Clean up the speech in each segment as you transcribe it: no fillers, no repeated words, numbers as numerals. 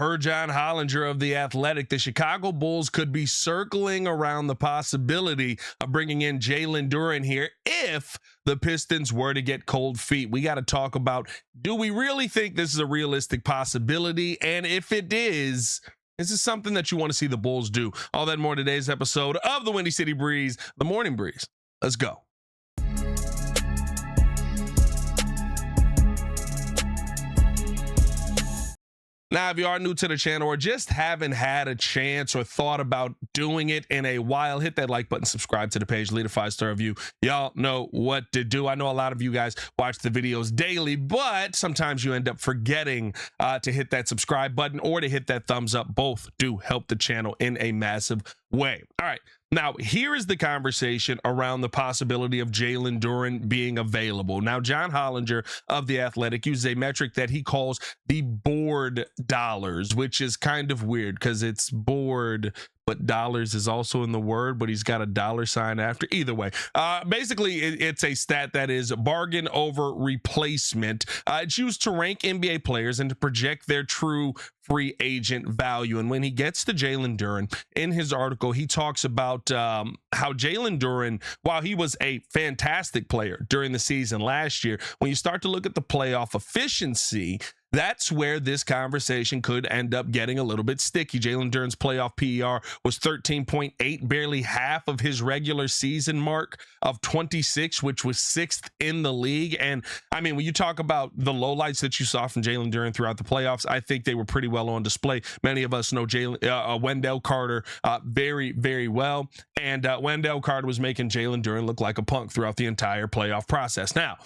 Per John Hollinger of The Athletic, the Chicago Bulls could be circling around the possibility of bringing in Jalen Duren here if the Pistons were to get cold feet. We got to talk about, do we really think this is a realistic possibility? And if it is this something that you want to see the Bulls do? All that and more in today's episode of the Windy City Breeze, the Morning Breeze. Let's go. Now, if you are new to the channel or just haven't had a chance or thought about doing it in a while, hit that like button, subscribe to the page, leave a 5-star review. Y'all know what to do. I know a lot of you guys watch the videos daily, but sometimes you end up forgetting to hit that subscribe button or to hit that thumbs up. Both do help the channel in a massive way. All right. Now, here is the conversation around the possibility of Jalen Duren being available. Now, John Hollinger of The Athletic uses a metric that he calls the board dollars, which is kind of weird because it's board, but dollars is also in the word, but he's got a dollar sign after. Either way, basically, it's a stat that is bargain over replacement. It's used to rank NBA players and to project their true free agent value. And when he gets to Jalen Duren, in his article, he talks about how Jalen Duren, while he was a fantastic player during the season last year, when you start to look at the playoff efficiency, that's where this conversation could end up getting a little bit sticky. Jalen Duren's playoff PER was 13.8, barely half of his regular season mark of 26, which was 6th in the league. And I mean, when you talk about the lowlights that you saw from Jalen Duren throughout the playoffs, I think they were pretty well on display. Many of us know Wendell Carter very, very well. And Wendell Carter was making Jalen Duren look like a punk throughout the entire playoff process. Now,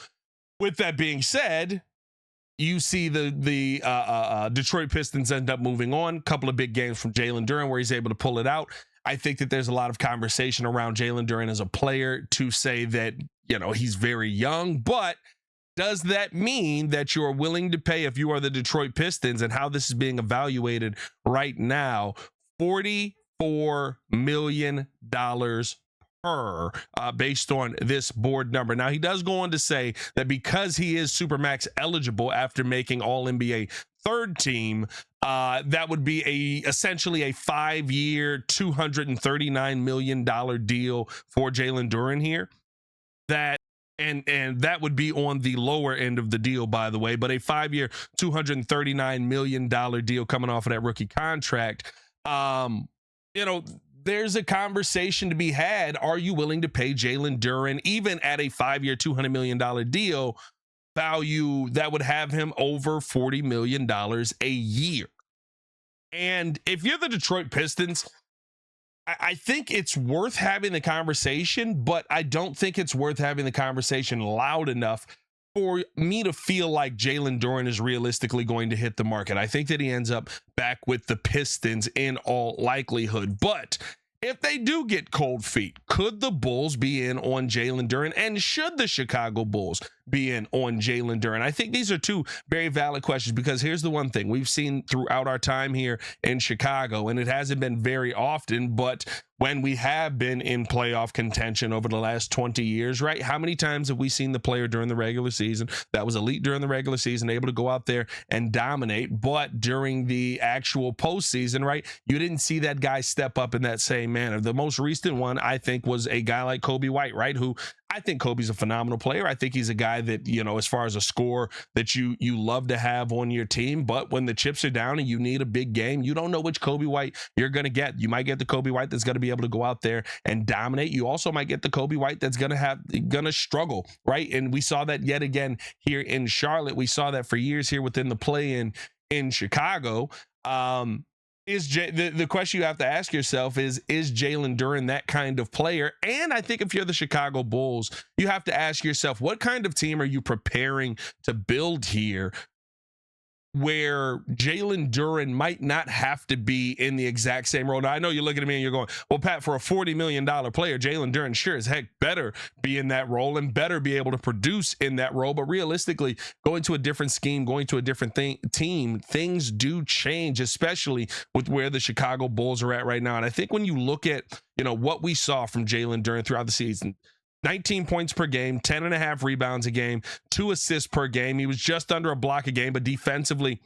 with that being said, you see the Detroit Pistons end up moving on. A couple of big games from Jalen Duren where he's able to pull it out. I think that there's a lot of conversation around Jalen Duren as a player to say that, you know, he's very young, but does that mean that you're willing to pay, if you are the Detroit Pistons and how this is being evaluated right now, $44 million based on this board number? Now, he does go on to say that because he is Supermax eligible after making All-NBA third team, that would be essentially a 5-year, $239 million deal for Jalen Duren here. And that would be on the lower end of the deal, by the way, but a 5-year, $239 million deal coming off of that rookie contract. You know, there's a conversation to be had. Are you willing to pay Jalen Duren, even at a 5-year, $200 million deal value that would have him over $40 million a year? And if you're the Detroit Pistons, I think it's worth having the conversation, but I don't think it's worth having the conversation loud enough for me to feel like Jalen Duren is realistically going to hit the market. I think that he ends up back with the Pistons in all likelihood. But if they do get cold feet, could the Bulls be in on Jalen Duren? And should the Chicago Bulls be in on Jalen Duren? I think these are two very valid questions, because here's the one thing we've seen throughout our time here in Chicago, and it hasn't been very often, but when we have been in playoff contention over the last 20 years, right? How many times have we seen the player during the regular season that was elite during the regular season, able to go out there and dominate, but during the actual postseason, right, you didn't see that guy step up in that same manner? The most recent one, I think, was a guy like Kobe White, right? Who I think Kobe's a phenomenal player. I think he's a guy that, you know, as far as a scorer that you love to have on your team, but when the chips are down and you need a big game, you don't know which Kobe White you're going to get. You might get the Kobe White that's going to be able to go out there and dominate. You also might get the Kobe White that's going to struggle, right? And we saw that yet again here in Charlotte. We saw that for years here within the play-in in Chicago. The question you have to ask yourself is Jalen Duren that kind of player? And I think if you're the Chicago Bulls, you have to ask yourself, what kind of team are you preparing to build here, where Jalen Duren might not have to be in the exact same role? Now, I know you're looking at me and you're going, well, Pat, for a $40 million player, Jalen Duren sure as heck better be in that role and better be able to produce in that role. But realistically, going to a different scheme, going to a different team, things do change, especially with where the Chicago Bulls are at right now. And I think when you look at, you know, what we saw from Jalen Duren throughout the season, 19 points per game, 10.5 rebounds a game, 2 assists per game. He was just under a block a game, but defensively,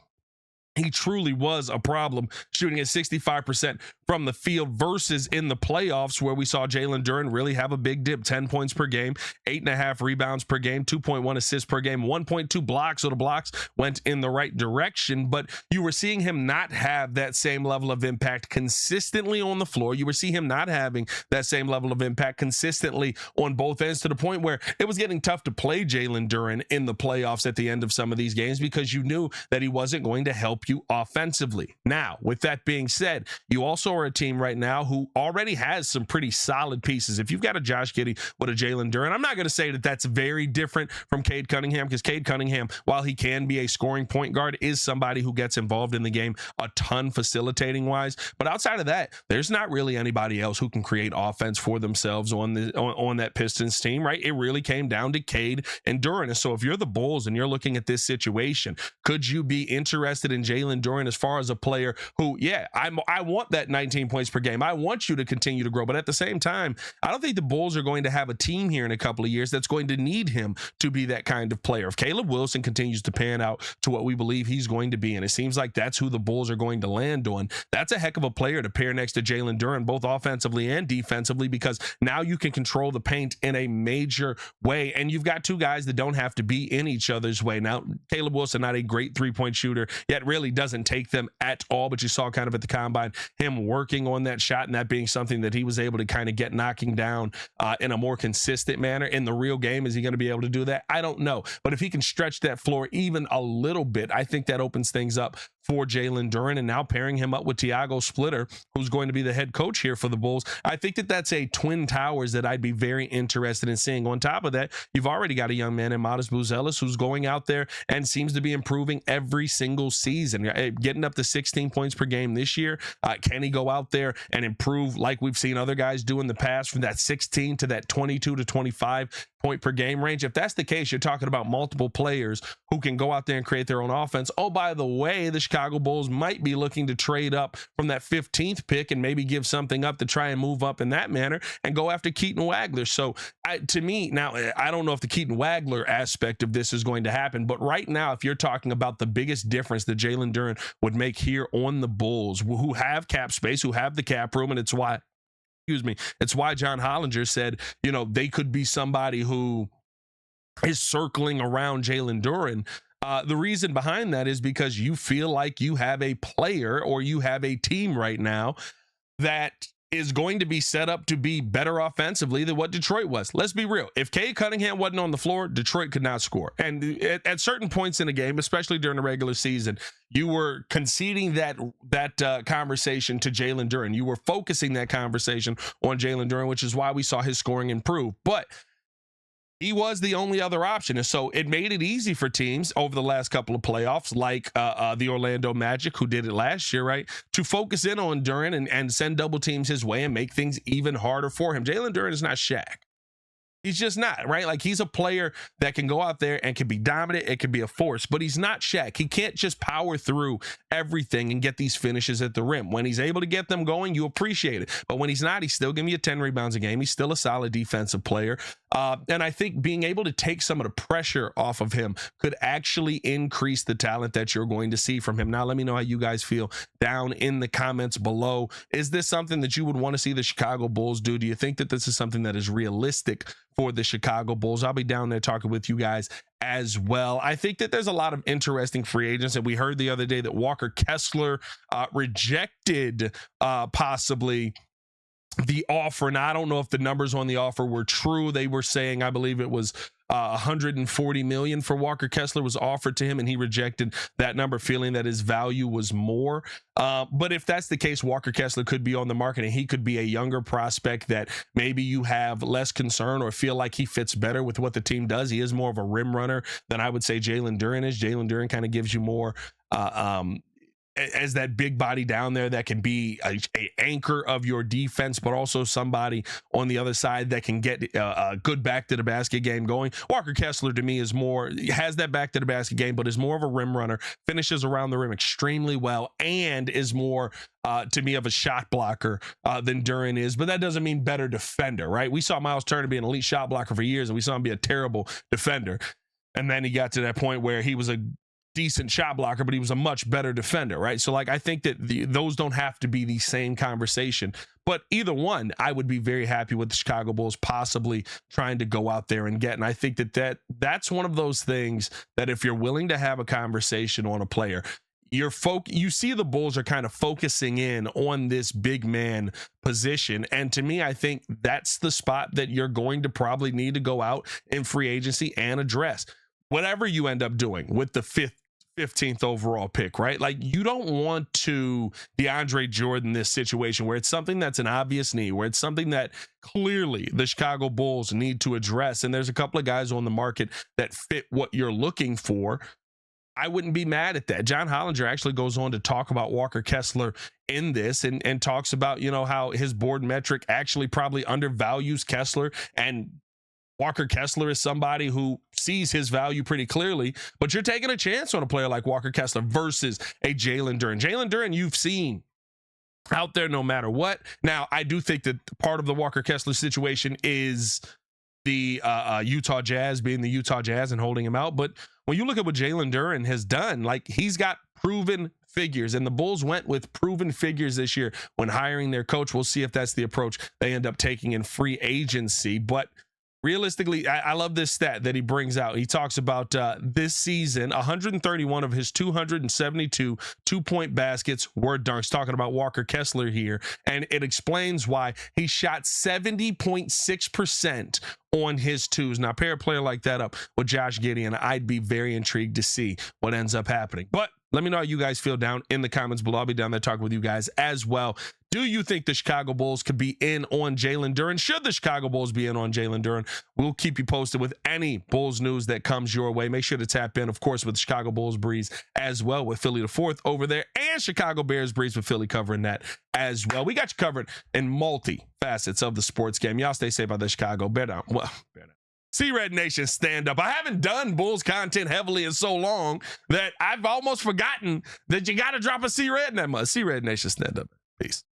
he truly was a problem, shooting at 65% from the field versus in the playoffs where we saw Jalen Duren really have a big dip, 10 points per game, 8.5 rebounds per game, 2.1 assists per game, 1.2 blocks. So the blocks went in the right direction, but you were seeing him not have that same level of impact consistently on the floor. You were seeing him not having that same level of impact consistently on both ends, to the point where it was getting tough to play Jalen Duren in the playoffs at the end of some of these games because you knew that he wasn't going to help you offensively. Now, with that being said, you also are a team right now who already has some pretty solid pieces. If you've got a Josh Giddey with a Jalen Duren, I'm not going to say that that's very different from Cade Cunningham, because Cade Cunningham, while he can be a scoring point guard, is somebody who gets involved in the game a ton facilitating wise. But outside of that, there's not really anybody else who can create offense for themselves on that Pistons team, right? It really came down to Cade and Duren. And so if you're the Bulls and you're looking at this situation, could you be interested in Jalen Duren as far as a player who, yeah, I want that 19 points per game. I want you to continue to grow. But at the same time, I don't think the Bulls are going to have a team here in a couple of years that's going to need him to be that kind of player. If Caleb Wilson continues to pan out to what we believe he's going to be, and it seems like that's who the Bulls are going to land on, that's a heck of a player to pair next to Jalen Duren, both offensively and defensively, because now you can control the paint in a major way. And you've got two guys that don't have to be in each other's way. Now, Caleb Wilson, not a great three-point shooter, yet really doesn't take them at all, but you saw kind of at the combine him working on that shot, and that being something that he was able to kind of get knocking down in a more consistent manner. In the real game, is he going to be able to do that? I don't know. But if he can stretch that floor even a little bit, I think that opens things up for Jalen Duren. And now pairing him up with Tiago Splitter, who's going to be the head coach here for the Bulls, I think that that's a twin towers that I'd be very interested in seeing. On top of that, you've already got a young man in Modest Buzelis who's going out there and seems to be improving every single season, getting up to 16 points per game this year. Can he go out there and improve like we've seen other guys do in the past, from that 16 to that 22 to 25 point per game range? If that's the case, you're talking about multiple players who can go out there and create their own offense. Oh, by the way, the Chicago Bulls might be looking to trade up from that 15th pick and maybe give something up to try and move up in that manner and go after Keaton Wagler. So to me, now, I don't know if the Keaton Wagler aspect of this is going to happen, but right now, if you're talking about the biggest difference that Jalen Duren would make here on the Bulls, who have cap space, who have the cap room, and it's why John Hollinger said, they could be somebody who is circling around Jalen Duren. The reason behind that is because you feel like you have a player or you have a team right now that is going to be set up to be better offensively than what Detroit was. Let's be real. If Cade Cunningham wasn't on the floor, Detroit could not score. And at certain points in the game, especially during the regular season, you were conceding that conversation to Jalen Duren. You were focusing that conversation on Jalen Duren, which is why we saw his scoring improve. But he was the only other option. And so it made it easy for teams over the last couple of playoffs, like the Orlando Magic, who did it last year, right, to focus in on Duren and send double teams his way and make things even harder for him. Jalen Duren is not Shaq. He's just not, right? Like, he's a player that can go out there and can be dominant. It can be a force, but he's not Shaq. He can't just power through everything and get these finishes at the rim. When he's able to get them going, you appreciate it. But when he's not, he's still giving you 10 rebounds a game. He's still a solid defensive player. And I think being able to take some of the pressure off of him could actually increase the talent that you're going to see from him. Now, let me know how you guys feel down in the comments below. Is this something that you would want to see the Chicago Bulls do? Do you think that this is something that is realistic for the Chicago Bulls? I'll be down there talking with you guys as well. I think that there's a lot of interesting free agents, and we heard the other day that Walker Kessler rejected possibly the offer. Now, I don't know if the numbers on the offer were true. They were saying, I believe it was $140 million for Walker Kessler was offered to him, and he rejected that number, feeling that his value was more. But if that's the case, Walker Kessler could be on the market, and he could be a younger prospect that maybe you have less concern or feel like he fits better with what the team does. He is more of a rim runner than I would say Jalen Duren is. Jalen Duren kind of gives you more as that big body down there that can be a anchor of your defense, but also somebody on the other side that can get a good back to the basket game going. Walker Kessler, to me, has that back to the basket game, but is more of a rim runner, finishes around the rim extremely well, and is more to me of a shot blocker than Duren is. But that doesn't mean better defender, right? We saw Miles Turner be an elite shot blocker for years, and we saw him be a terrible defender. And then he got to that point where he was a decent shot blocker, but he was a much better defender, right? So like I think that those don't have to be the same conversation. But either one, I would be very happy with the Chicago Bulls possibly trying to go out there and get. And I think that's one of those things that if you're willing to have a conversation on a player, you see the Bulls are kind of focusing in on this big man position. And to me, I think that's the spot that you're going to probably need to go out in free agency and address. Whatever you end up doing with the 15th overall pick, right? Like you don't want to DeAndre Jordan this situation where it's something that's an obvious need, where it's something that clearly the Chicago Bulls need to address. And there's a couple of guys on the market that fit what you're looking for. I wouldn't be mad at that. John Hollinger actually goes on to talk about Walker Kessler in this and talks about, how his board metric actually probably undervalues Kessler, and Walker Kessler is somebody who sees his value pretty clearly, but you're taking a chance on a player like Walker Kessler versus a Jalen Duren. Jalen Duren, you've seen out there no matter what. Now, I do think that part of the Walker Kessler situation is the Utah Jazz being the Utah Jazz and holding him out. But when you look at what Jalen Duren has done, like he's got proven figures, and the Bulls went with proven figures this year when hiring their coach. We'll see if that's the approach they end up taking in free agency. But realistically, I love this stat that he brings out. He talks about this season, 131 of his 272 two-point baskets were dunks. Talking about Walker Kessler here, and it explains why he shot 70.6% on his twos. Now, pair a player like that up with Josh Giddey, and I'd be very intrigued to see what ends up happening. But let me know how you guys feel down in the comments below. I'll be down there talking with you guys as well. Do you think the Chicago Bulls could be in on Jalen Duren? Should the Chicago Bulls be in on Jalen Duren? We'll keep you posted with any Bulls news that comes your way. Make sure to tap in, of course, with the Chicago Bulls Breeze as well, with Philly the Fourth over there, and Chicago Bears Breeze with Philly covering that as well. We got you covered in multi facets of the sports game. Y'all stay safe out there, Chicago. Bear down. Well, bear down. C-Red Nation, stand up. I haven't done Bulls content heavily in so long that I've almost forgotten that you got to drop a C-Red in that mud. C-Red Nation, stand up. Peace.